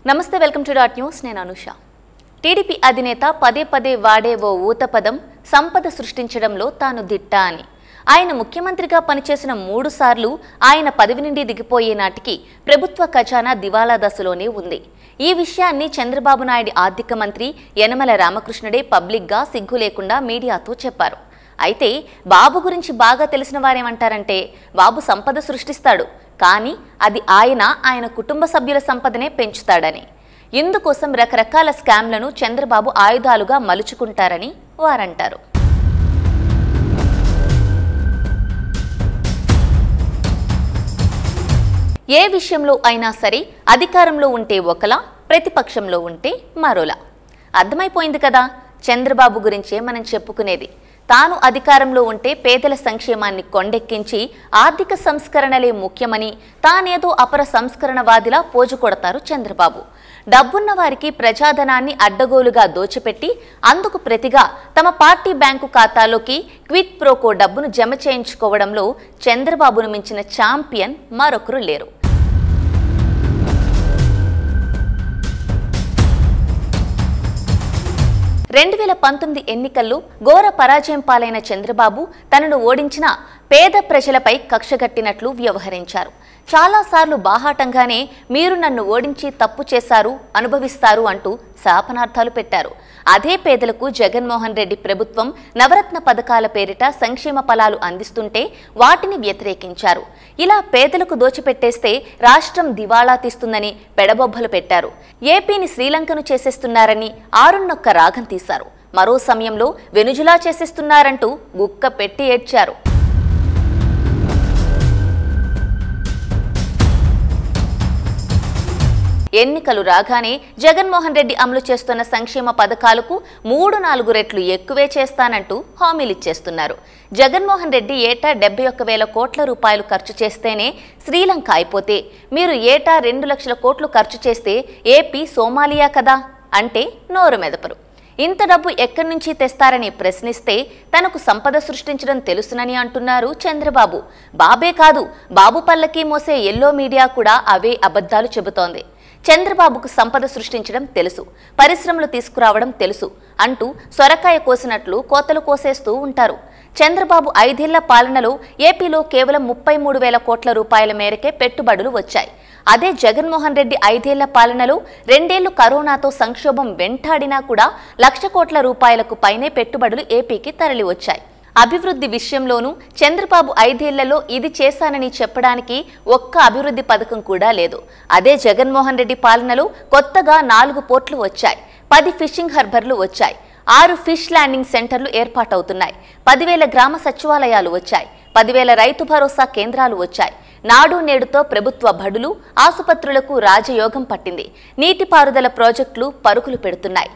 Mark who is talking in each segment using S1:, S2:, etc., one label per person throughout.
S1: నమస్తే welcome to dot news నేను Anusha TDP అధినేత పదే పదే వాడే ఓ ఊతపదం సంపద సృష్టించడంలో తాను దిట్ట అని ఆయన ముఖ్యమంత్రిగా పనిచేసిన 3 సార్లు ఆయన పదవి నుండి దిగిపోయే నాటికి ప్రభుత్వ ఖజానా దివాలా దశలోనే ఉంది ఈ విషయాన్ని చంద్రబాబు నాయుడు ఆర్థిక మంత్రి యనమల రామకృష్ణుడే పబ్లిక్ గా సిగ్గు లేకుండా మీడియాతో చెప్పారు అయితే బాబు గురించి బాగా తెలిసిన వారేమంటారంటే బాబు సంపద సృష్టిస్తాడు కానీ అది ఆయన కుటుంబ సభ్యుల సంపదనే పెంచుతాడని ఇందుకోసం రకరకాల స్కామ్లను చంద్రబాబు ఆయుధాలుగా మలుచుకుంటారని వారంటారు ఏ విషయంలో అయినా సరే అధికారంలో ఉంటే ఒకలా ప్రతిపక్షంలో ఉంటే మరోలా అర్థమైపోయింది కదా చంద్రబాబు గురించే మనం చెప్పుకునేది తాను అధికారంలో ఉంటే పేదల సంక్షేమాన్ని కొండెక్కించి ఆర్థిక సంస్కరణలే ముఖ్యమని తానేదో అపర సంస్కరణవాదిలా పోజు కొడతారు చంద్రబాబు డబ్బున్న వారికి ప్రజాధనాన్ని అడ్డగోలుగా దోచిపెట్టి అందుకు ప్రతిగా తమ పార్టీ బ్యాంకు ఖాతాలోకి క్విట్ ప్రోకో డబ్బును జమ చేయించుకోవడంలో చంద్రబాబును మించిన ఛాంపియన్ మరొకరు లేరు 2019 ఎన్నికల్లో ఘోర పరాజయం పాలైన చంద్రబాబు తనను ఓడించిన పేద ప్రజలపై కక్షగట్టినట్లు వ్యవహరించారు చాలాసార్లు బాహాటంగానే మీరు నన్ను ఓడించి తప్పు చేశారు అనుభవిస్తారు అంటూ శాపనార్థాలు పెట్టారు అదే పేదలకు జగన్మోహన్ రెడ్డి ప్రభుత్వం నవరత్న పథకాల పేరిట సంక్షేమ ఫలాలు అందిస్తుంటే వాటిని వ్యతిరేకించారు ఇలా పేదలకు దోచిపెట్టేస్తే రాష్ట్రం దివాళా తీస్తుందని పెడబొబ్బలు పెట్టారు ఏపీని శ్రీలంకను చేసేస్తున్నారని ఆరున్నొక్క రాగం తీశారు మరో సమయంలో వెనుజులా చేసేస్తున్నారంటూ గుక్క పెట్టి ఏడ్చారు ఎన్నికలు రాగానే జగన్మోహన్ రెడ్డి అమలు చేస్తున్న సంక్షేమ పథకాలకు 3-4 రెట్లు ఎక్కువే చేస్తానంటూ హామీలిచ్చేస్తున్నారు జగన్మోహన్ రెడ్డి ఏటా 71,000 కోట్ల రూపాయలు ఖర్చు చేస్తేనే శ్రీలంక అయిపోతే మీరు ఏటా 2 లక్షల కోట్లు ఖర్చు చేస్తే ఏపీ సోమాలియా కదా అంటే నోరు మెదపరు ఇంత డబ్బు ఎక్కడి నుంచి తెస్తారని ప్రశ్నిస్తే తనకు సంపద సృష్టించడం తెలుసునని అంటున్నారు చంద్రబాబు బాబే కాదు బాబు పల్లకి మోసే ఎల్లో మీడియా కూడా అవే అబద్ధాలు చెబుతోంది చంద్రబాబుకు సంపద సృష్టించడం తెలుసు పరిశ్రమలు తీసుకురావడం తెలుసు అంటూ సొరకాయ కోసినట్లు కోతలు కోసేస్తూ ఉంటారు చంద్రబాబు 5 ఏళ్ల పాలనలో ఏపీలో కేవలం 33,000 కోట్ల రూపాయల మేరకే పెట్టుబడులు వచ్చాయి అదే జగన్మోహన్ రెడ్డి 5 ఏళ్ల పాలనలో 2 ఏళ్లు కరోనాతో సంక్షోభం వెంటాడినా కూడా 1,00,000 కోట్ల రూపాయలకు పైనే పెట్టుబడులు ఏపీకి తరలి వచ్చాయి అభివృద్ధి విషయంలోనూ చంద్రబాబు 5 ఏళ్లలో ఇది చేశానని చెప్పడానికి ఒక్క అభివృద్ధి పథకం కూడా లేదు అదే జగన్మోహన్ రెడ్డి పాలనలో కొత్తగా 4 పోర్టులు వచ్చాయి 10 ఫిషింగ్ హార్బర్లు వచ్చాయి 6 ఫిష్ ల్యాండింగ్ సెంటర్లు ఏర్పాటవుతున్నాయి 10,000 గ్రామ సచివాలయాలు వచ్చాయి 10,000 రైతు భరోసా కేంద్రాలు వచ్చాయి నాడు నేడుతో ప్రభుత్వ బడులు ఆసుపత్రులకు రాజయోగం పట్టింది నీటిపారుదల ప్రాజెక్టులు పరుగులు పెడుతున్నాయి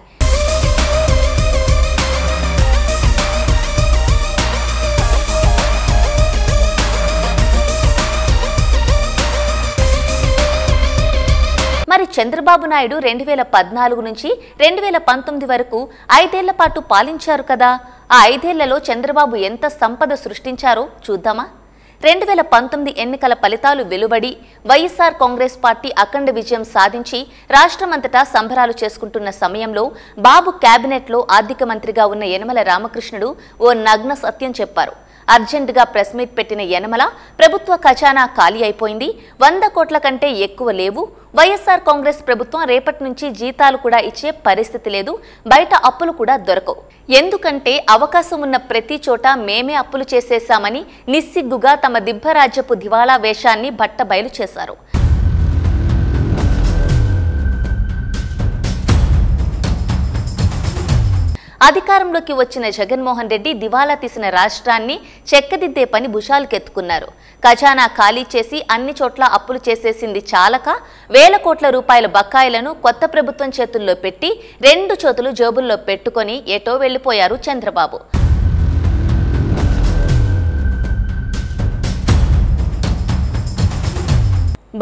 S1: మరి చంద్రబాబు నాయుడు 2014 నుంచి 2019 వరకు 5 ఏళ్ల పాటు పాలించారు కదా ఆ 5 ఏళ్లలో చంద్రబాబు ఎంత సంపద సృష్టించారో చూద్దామా 2019 ఎన్నికల ఫలితాలు వెలువడి వైఎస్ఆర్ కాంగ్రెస్ పార్టీ అఖండ విజయం సాధించి రాష్ట్రమంతటా సంబరాలు చేసుకుంటున్న సమయంలో బాబు కేబినెట్లో ఆర్థిక మంత్రిగా ఉన్న యనమల రామకృష్ణుడు ఓ నగ్న సత్యం చెప్పారు అర్జెంటుగా ప్రెస్ మీట్ పెట్టిన యనమల ప్రభుత్వ ఖజానా ఖాళీ అయిపోయింది 100 కోట్ల కంటే ఎక్కువ లేవు వైఎస్ఆర్ కాంగ్రెస్ ప్రభుత్వం రేపటి నుంచి జీతాలు కూడా ఇచ్చే పరిస్థితి లేదు బయట అప్పులు కూడా దొరకవు ఎందుకంటే అవకాశం ఉన్న ప్రతి చోట మేమే అప్పులు చేసేశామని నిస్సిగ్గుగా తమ దిబ్బరాజ్యపు దివాళా వేషాన్ని బట్టబయలు చేశారు అధికారంలోకి వచ్చిన జగన్మోహన్ రెడ్డి దివాలా తీసిన రాష్ట్రాన్ని చెక్కదిద్దే పని భుజాలకెత్తుకున్నారు ఖజానా ఖాళీ చేసి అన్ని చోట్ల అప్పులు చేసేసింది చాలక 1,000 కోట్ల రూపాయల బకాయిలను కొత్త ప్రభుత్వం చేతుల్లో పెట్టి 2 చేతులు జేబుల్లో పెట్టుకొని ఎటో వెళ్లిపోయారు చంద్రబాబు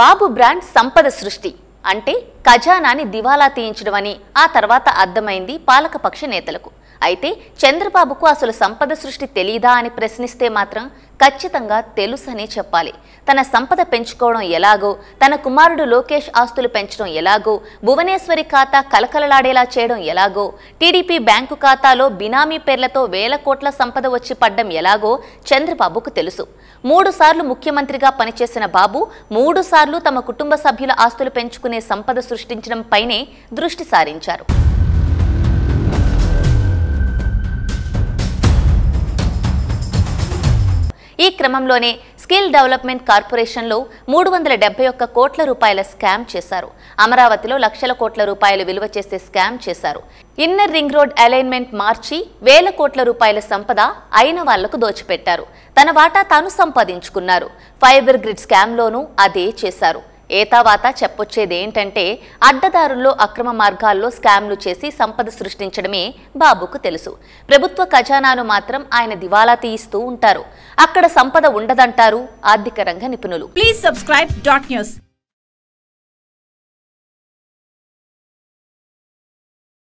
S1: బాబు బ్రాండ్ సంపద సృష్టి అంటే ఖజానాని దివాలా తీయించడమని ఆ తర్వాత అర్థమైంది పాలకపక్ష నేతలకు అయితే చంద్రబాబుకు అసలు సంపద సృష్టి తెలీదా అని ప్రశ్నిస్తే మాత్రం ఖచ్చితంగా తెలుసనే చెప్పాలి. తన సంపద పెంచుకోవడం ఎలాగో, తన కుమారుడు లోకేష్ ఆస్తులు పెంచడం ఎలాగో, భువనేశ్వరి ఖాతా కలకలలాడేలా చేయడం ఎలాగో, టీడీపీ బ్యాంకు ఖాతాలో బినామీ పేర్లతో వేల కోట్ల సంపద వచ్చి పడ్డం ఎలాగో చంద్రబాబుకు తెలుసు. 3 సార్లు ముఖ్యమంత్రిగా పనిచేసిన బాబు 3 సార్లు తమ కుటుంబ సభ్యుల ఆస్తులు పెంచుకునే సంపద సృష్టించడం పైనే దృష్టి సారించారు. ఈ క్రమంలోనే స్కిల్ డెవలప్మెంట్ కార్పొరేషన్లో 371 కోట్ల రూపాయల స్కామ్ చేశారు. అమరావతిలో లక్షల కోట్ల రూపాయలు విలువ చేసే స్కామ్ చేశారు. ఇన్నర్ రింగ్ రోడ్ అలైన్మెంట్ మార్చి వేల కోట్ల రూపాయల సంపద అయిన వాళ్లకు దోచిపెట్టారు. తన వాటా తాను సంపాదించుకున్నారు. ఫైబర్ గ్రిడ్ స్కామ్లోనూ అదే చేశారు. ఏతావాత చెప్పొచ్చేదేంటంటే అడ్డదారుల్లో అక్రమ మార్గాల్లో స్కామ్లు చేసి సంపద సృష్టించడమే బాబుకు తెలుసు. ప్రభుత్వ ఖజానాను మాత్రం ఆయన దివాలా తీయిస్తూ ఉంటారు. అక్కడ సంపద ఉండదంటారు ఆర్థిక రంగ నిపుణులు.
S2: Please subscribe .news.